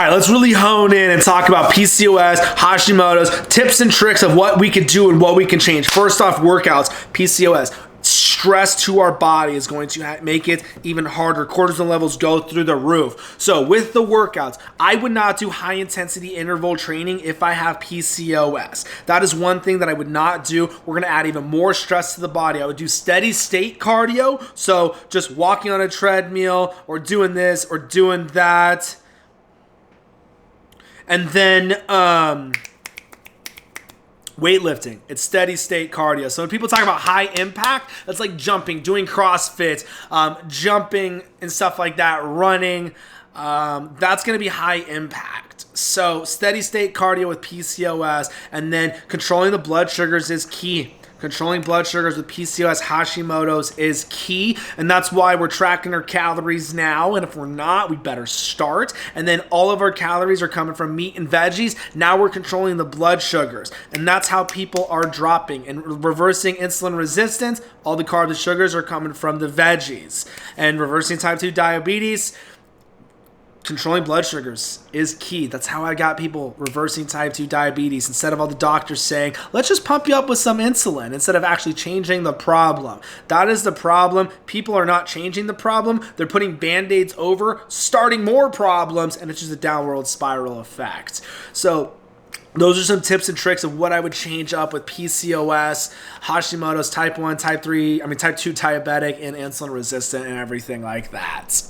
All right, let's really hone in and talk about PCOS, Hashimoto's, tips and tricks of what we can do and what we can change. First off, workouts, PCOS. Stress to our body is going to make it even harder. Cortisol levels go through the roof. So with the workouts, I would not do high intensity interval training if I have PCOS. That is one thing that I would not do. We're going to add even more stress to the body. I would do steady state cardio. So just walking on a treadmill or doing this or doing that. And then weightlifting. It's steady state cardio. So when people talk about high impact, that's like jumping, doing CrossFit, jumping and stuff like that, running. That's going to be high impact. So steady state cardio with PCOS, and then controlling the blood sugars is key. Controlling blood sugars with PCOS, Hashimoto's is key, and that's why we're tracking our calories now, and if we're not, we better start. And then all of our calories are coming from meat and veggies. Now we're controlling the blood sugars, and that's how people are dropping and reversing insulin resistance. All the carbs and sugars are coming from the veggies. And reversing type 2 diabetes, controlling blood sugars is key. That's how I got people reversing type 2 diabetes instead of all the doctors saying, let's just pump you up with some insulin instead of actually changing the problem. That is the problem. People are not changing the problem. They're putting band-aids over, starting more problems, and it's just a downward spiral effect. So those are some tips and tricks of what I would change up with PCOS, Hashimoto's, type 2 diabetic, and insulin resistant and everything like that.